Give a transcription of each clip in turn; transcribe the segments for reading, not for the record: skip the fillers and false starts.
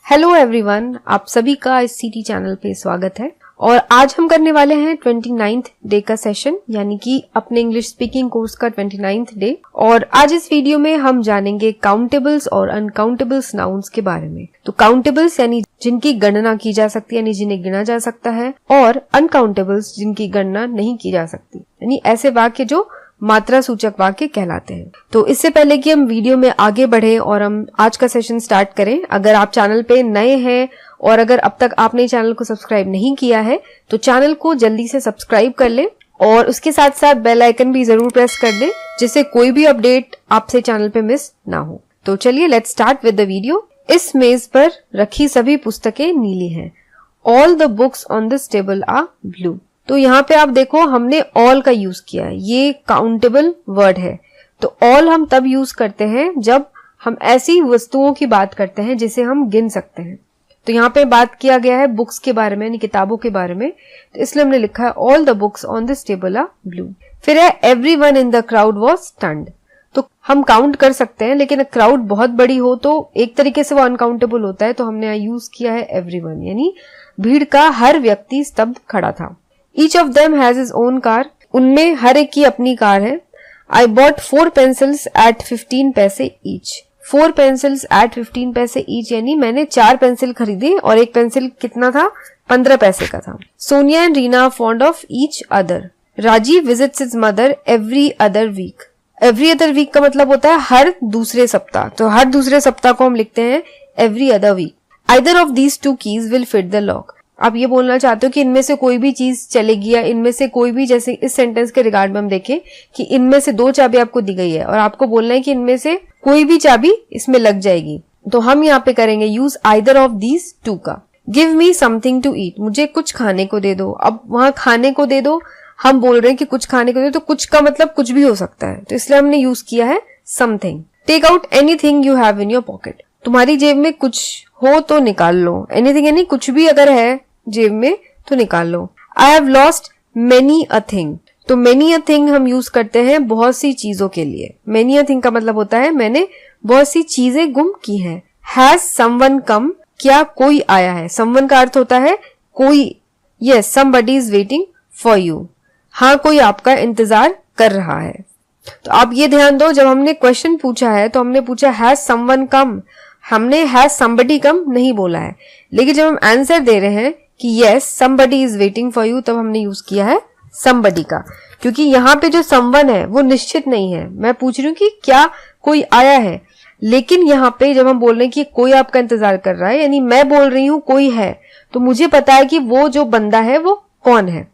Hello everyone, आप सभी का इस सीटी चैनल पे स्वागत है। और आज हम करने वाले हैं 29th डे का सेशन, यानी कि अपने इंग्लिश स्पीकिंग कोर्स का 29th डे। और आज इस वीडियो में हम जानेंगे काउंटेबल्स और अनकाउंटेबल्स नाउन्स के बारे में। तो काउंटेबल्स यानी जिनकी गणना की जा सकती है, यानी जिन्हें गिना जा सकता है, और अनकाउंटेबल्स जिनकी गणना नहीं की जा सकती, यानी ऐसे वाक्य जो मात्रा सूचक वाक्य कहलाते हैं। तो इससे पहले कि हम वीडियो में आगे बढ़े और हम आज का सेशन स्टार्ट करें, अगर आप चैनल पे नए हैं और अगर अब तक आपने चैनल को सब्सक्राइब नहीं किया है तो चैनल को जल्दी से सब्सक्राइब कर लें और उसके साथ साथ बेल आइकन भी जरूर प्रेस कर दें, जिससे कोई भी अपडेट आपसे चैनल पे मिस ना हो। तो चलिए let's start with the video. इस मेज पर रखी सभी पुस्तकें नीली हैं। All the books on this table are blue. तो यहाँ पे आप देखो हमने ऑल का यूज किया है, ये काउंटेबल वर्ड है। तो ऑल हम तब यूज करते हैं जब हम ऐसी वस्तुओं की बात करते हैं जिसे हम गिन सकते हैं। तो यहाँ पे बात किया गया है बुक्स के बारे में, यानी किताबों के बारे में, तो इसलिए हमने लिखा है all the books on this table are blue. फिर है everyone in the crowd was stunned. तो हम काउंट कर सकते हैं, लेकिन क्राउड बहुत बड़ी हो तो एक तरीके से वो अनकाउंटेबल होता है, तो हमने यहाँ यूज किया है एवरीवन, यानी भीड़ का हर व्यक्ति स्तब्ध खड़ा था। Each of them has his own car. उनमें हर एक की अपनी कार है। I bought 4 pencils at 15 पैसे each. 4 pencils at 15 पैसे each, यानी मैंने 4 पेंसिल खरीदी और एक पेंसिल कितना था? 15 पैसे का था। Sonia and Reena are fond of each other. Rajiv visits his mother every other week. Every other week का मतलब होता है हर दूसरे सप्ताह। तो हर दूसरे सप्ताह को हम लिखते हैं every other week. Either of these two keys will fit the lock. आप ये बोलना चाहते हो कि इनमें से कोई भी चीज चलेगी, या इनमें से कोई भी, जैसे इस सेंटेंस के रिगार्ड में हम देखें कि इनमें से 2 चाबी आपको दी गई है और आपको बोलना है कि इनमें से कोई भी चाबी इसमें लग जाएगी, तो हम यहाँ पे करेंगे use either of these two का। Give me something to eat, मुझे कुछ खाने को दे दो। अब वहां खाने को दे दो, हम बोल रहे हैं कि कुछ खाने को दे दो, तो कुछ का मतलब कुछ भी हो सकता है, तो इसलिए हमने यूज किया है something. Take out anything you have in your pocket, तुम्हारी जेब में कुछ हो तो निकाल लो। एनीथिंग यानी कुछ भी अगर है जेब में तो निकाल लो। I have lost many a thing, तो मेनी अ थिंग हम यूज करते हैं बहुत सी चीजों के लिए। मेनी अ थिंग का मतलब होता है मैंने बहुत सी चीजें गुम की हैं। हैज समवन कम, क्या कोई आया है? समवन का अर्थ होता है कोई। Yes, somebody is waiting for you, हाँ कोई आपका इंतजार कर रहा है। तो आप ये ध्यान दो, जब हमने क्वेश्चन पूछा है तो हमने पूछा हैज समवन कम, हमने हैज समबडी कम नहीं बोला है। लेकिन जब हम आंसर दे रहे हैं कि yes somebody is waiting for you, तब हमने यूज किया है समबडी का, क्योंकि यहाँ पे जो समवन है वो निश्चित नहीं है। मैं पूछ रही हूँ कि क्या कोई आया है, लेकिन यहाँ पे जब हम बोल रहे हैं कि कोई आपका इंतजार कर रहा है, यानी मैं बोल रही हूँ कोई है, तो मुझे पता है कि वो जो बंदा है वो कौन है,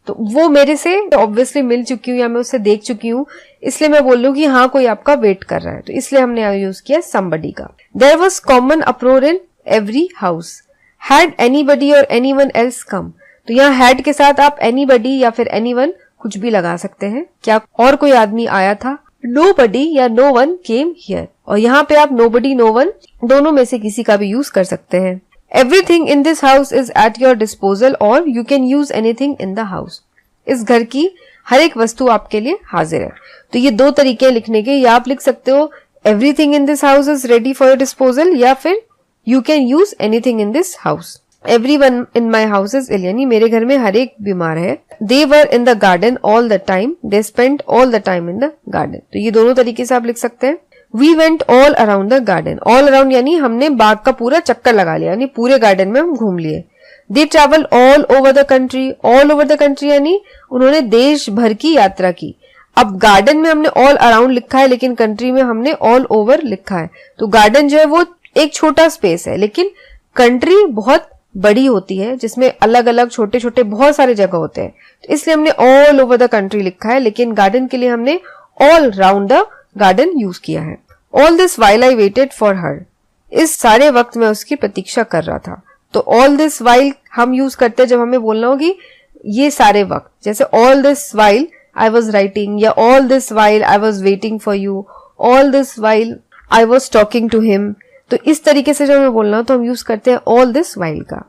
तो वो मेरे से ऑब्वियसली मिल चुकी हूँ या मैं उससे देख चुकी हूँ, इसलिए मैं बोल रही हूँ कि हाँ कोई आपका वेट कर रहा है, तो इसलिए हमने यूज किया समबडी का। There was common uproar in every house. Had anybody और एनीवन एल्स कम, तो यहाँ हैड के साथ आप एनीबडी या फिर एनीवन कुछ भी लगा सकते हैं। क्या और कोई आदमी आया था? नोबडी या नो वन केम हियर, और यहाँ पे आप नोबडी नो वन दोनों में से किसी का भी यूज कर सकते हैं। Everything in this house is at your disposal और you can use anything in the house. इस घर की हर एक वस्तु आपके लिए हाजिर है। तो ये 2 तरीके लिखने के, या आप लिख सकते हो everything in this house is ready for your disposal, या फिर you can use anything in this house. Everyone in my house is ill, यानी मेरे घर में हर एक बीमार है। They were in the garden all the time, they spend all the time in the garden. तो ये दोनों तरीके से आप लिख सकते हैं। We went all around the garden, all around यानी हमने बाग का पूरा चक्कर लगा लिया, यानी पूरे गार्डन में हम घूम लिए। दे travel all over the country, all over the country यानी उन्होंने देश भर की यात्रा की। अब गार्डन में हमने ऑल अराउंड लिखा है, लेकिन कंट्री में हमने ऑल ओवर लिखा है। तो गार्डन जो है वो एक छोटा स्पेस है, लेकिन कंट्री बहुत बड़ी होती है जिसमें अलग अलग छोटे छोटे बहुत सारे जगह होते हैं, तो इसलिए हमने ऑल ओवर द कंट्री लिखा है, लेकिन गार्डन के लिए हमने all round the garden use किया है। All this while I waited for her, इस सारे वक्त मैं उसकी प्रतीक्षा कर रहा था। तो ऑल दिस वाइल हम यूज करते हैं जब हमें बोलना होगी ये सारे वक्त, जैसे all this while I was writing, या all this while I was waiting for you, all this while I was talking to him. तो इस तरीके से जब हमें बोलना हो तो हम यूज करते हैं ऑल दिस वाइल का।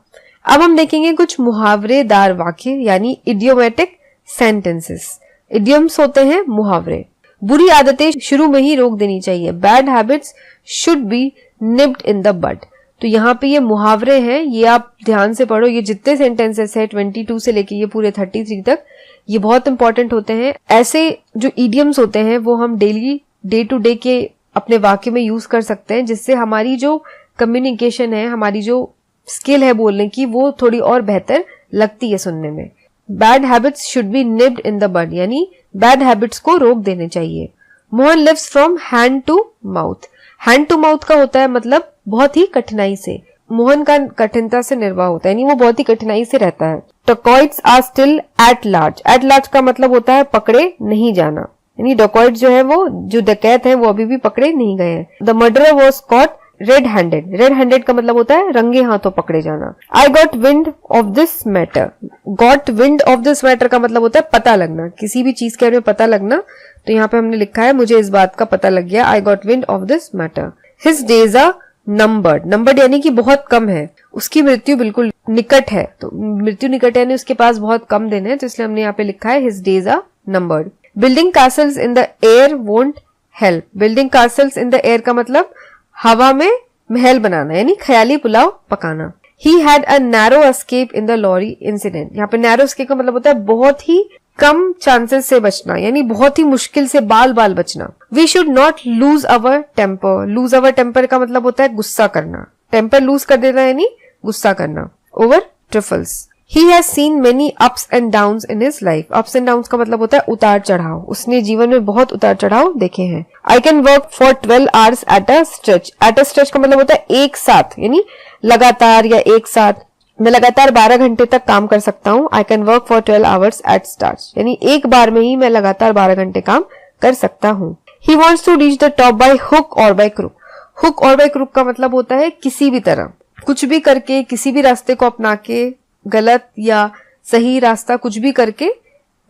अब हम देखेंगे कुछ मुहावरेदार वाक्य, यानी इडियोमेटिक सेंटेंसेस। इडियम्स होते हैं मुहावरे। बुरी आदतें शुरू में ही रोक देनी चाहिए। Bad habits should be nipped in the bud. तो यहाँ पे ये मुहावरे हैं, ये आप ध्यान से पढ़ो। ये जितने सेंटेंसेस है 22 से लेके ये पूरे 33 तक, ये बहुत इंपॉर्टेंट होते हैं। ऐसे जो इडियम्स होते हैं वो हम डेली डे टू डे के अपने वाक्य में यूज कर सकते हैं, जिससे हमारी जो कम्युनिकेशन है, हमारी जो स्किल है बोलने की, वो थोड़ी और बेहतर लगती है सुनने में। Bad habits should be nipped in the bud, यानी बैड हैबिट्स को रोक देने चाहिए। Mohan lives from hand to mouth. Hand to mouth का होता है मतलब बहुत ही कठिनाई से। मोहन का कठिनता से निर्वाह होता है, यानी वो बहुत ही कठिनाई से रहता है। Dacoits are still at large. At large का मतलब होता है पकड़े नहीं जाना, यानी डकॉइट जो है, वो जो डकैत है, वो अभी भी पकड़े नहीं गए हैं। The murderer was caught red handed. Red handed का मतलब होता है रंगे हाथों पकड़े जाना। आई got wind of this matter. Got wind of this matter का मतलब होता है पता लगना, किसी भी चीज के बारे में पता लगना। तो यहाँ पे हमने लिखा है मुझे इस बात का पता लग गया, I got wind of this matter. His days are numbered. Numbered यानी कि बहुत कम है, उसकी मृत्यु बिल्कुल निकट है। तो मृत्यु निकट है यानी उसके पास बहुत कम दिन है, तो इसलिए हमने यहाँ पे लिखा है his days are numbered. Building castles in the air won't help. Building castles in the air का मतलब हवा में महल बनाना, यानी ख्याली पुलाव पकाना। He had a narrow escape in the lorry incident. यहाँ पे नैरो एस्केप का मतलब होता है बहुत ही कम चांसेस से बचना, यानी बहुत ही मुश्किल से बाल बाल बचना। We should not lose our temper. Lose our temper का मतलब होता है गुस्सा करना, टेम्पर लूज कर देना यानी गुस्सा करना। Over trifles. He has seen many ups and downs in his life. Ups and downs का मतलब होता है उतार चढ़ाव, उसने जीवन में बहुत उतार चढ़ाव देखे हैं। I can work for 12 hours at a stretch. At a stretch का मतलब होता है एक साथ, यानी लगातार या एक साथ। मैं लगातार 12 घंटे तक काम कर सकता हूँ। I can work for 12 hours at stretch, यानी एक बार में ही मैं लगातार 12 घंटे काम कर सकता हूँ। He wants to reach the top by hook or by crook. Hook or by crook का मतलब होता है किसी भी तरह, कुछ भी करके, किसी भी रास्ते को अपना के, गलत या सही रास्ता कुछ भी करके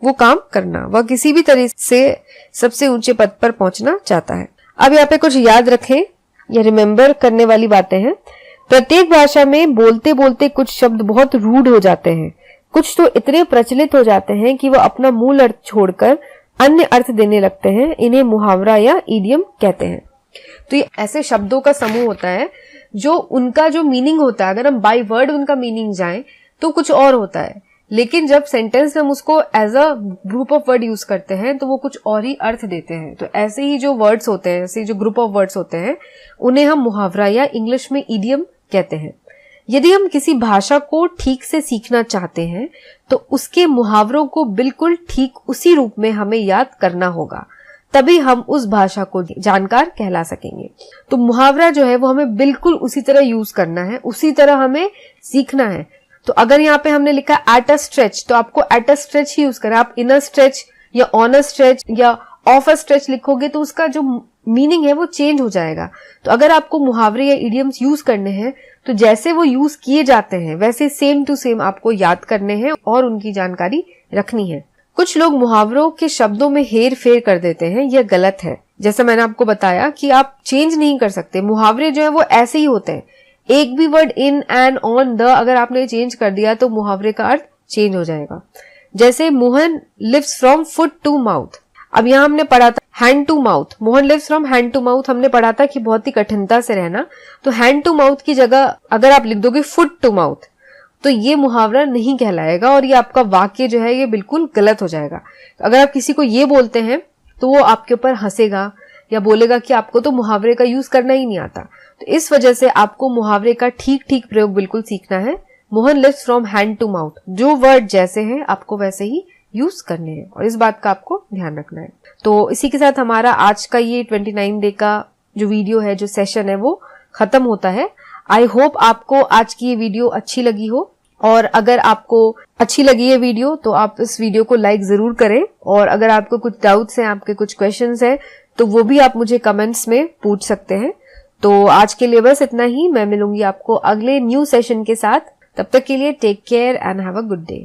वो काम करना। वह किसी भी तरह से सबसे ऊंचे पद पर पहुंचना चाहता है। अब यहाँ पे कुछ याद रखें या रिमेम्बर करने वाली बातें हैं। प्रत्येक भाषा में बोलते बोलते कुछ शब्द बहुत रूड हो जाते हैं, कुछ तो इतने प्रचलित हो जाते हैं कि वह अपना मूल अर्थ छोड़कर अन्य अर्थ देने लगते हैं। इन्हें मुहावरा या इडियम कहते हैं। तो ये ऐसे शब्दों का समूह होता है जो उनका जो मीनिंग होता है, अगर हम बाय वर्ड उनका मीनिंग जाएं तो कुछ और होता है, लेकिन जब सेंटेंस में हम उसको as a group of word use करते हैं तो वो कुछ और ही अर्थ देते हैं। तो ऐसे ही जो वर्ड्स होते हैं, ऐसे जो ग्रुप ऑफ वर्ड्स होते हैं, उन्हें हम मुहावरा या इंग्लिश में इडियम कहते हैं। यदि हम किसी भाषा को ठीक से सीखना चाहते हैं तो उसके मुहावरों को बिल्कुल ठीक उसी रूप में हमें याद करना होगा, तभी हम उस भाषा को जानकार कहला सकेंगे। तो मुहावरा जो है वो हमें बिल्कुल उसी तरह यूज करना है, उसी तरह हमें सीखना है। तो अगर यहाँ पे हमने लिखा एट अ स्ट्रेच, तो आपको at a stretch he use करना है। आप इन अ स्ट्रेच या ऑन अ स्ट्रेच या ऑफ अ स्ट्रेच लिखोगे तो उसका जो मीनिंग है वो चेंज हो जाएगा। तो अगर आपको मुहावरे या इडियम्स यूज करने हैं तो जैसे वो यूज किए जाते हैं वैसे सेम टू सेम आपको याद करने हैं और उनकी जानकारी रखनी है। कुछ लोग मुहावरों के शब्दों में हेर फेर कर देते हैं, यह गलत है। जैसा मैंने आपको बताया कि आप चेंज नहीं कर सकते, मुहावरे जो है वो ऐसे ही होते हैं। एक भी word in and on the अगर आपने चेंज कर दिया तो मुहावरे का अर्थ चेंज हो जाएगा। जैसे Mohan lives from foot to mouth. अब यहाँ हमने पढ़ा था hand to mouth. Mohan lives from hand to mouth हमने पढ़ा था कि बहुत ही कठिनता से रहना। तो हैंड टू माउथ की जगह अगर आप लिख दोगे फुट टू माउथ तो ये मुहावरा नहीं कहलाएगा और ये आपका वाक्य जो है ये बिल्कुल गलत हो जाएगा। तो अगर आप किसी को ये बोलते हैं तो वो आपके ऊपर हंसेगा या बोलेगा कि आपको तो मुहावरे का यूज करना ही नहीं आता। तो इस वजह से आपको मुहावरे का ठीक ठीक प्रयोग बिल्कुल सीखना है। Mohan lives from hand to mouth, जो वर्ड जैसे हैं आपको वैसे ही यूज करने हैं और इस बात का आपको ध्यान रखना है। तो इसी के साथ हमारा आज का ये 29 डे का जो वीडियो है, जो सेशन है, वो खत्म होता है। आई होप आपको आज की ये वीडियो अच्छी लगी हो और अगर आपको अच्छी लगी ये वीडियो तो आप इस वीडियो को लाइक जरूर करें और अगर आपको कुछ डाउट्स हैं, आपके कुछ क्वेश्चंस हैं तो वो भी आप मुझे कमेंट्स में पूछ सकते हैं। तो आज के लिए बस इतना ही। मैं मिलूंगी आपको अगले न्यू सेशन के साथ। तब तक के लिए take care and have a good day.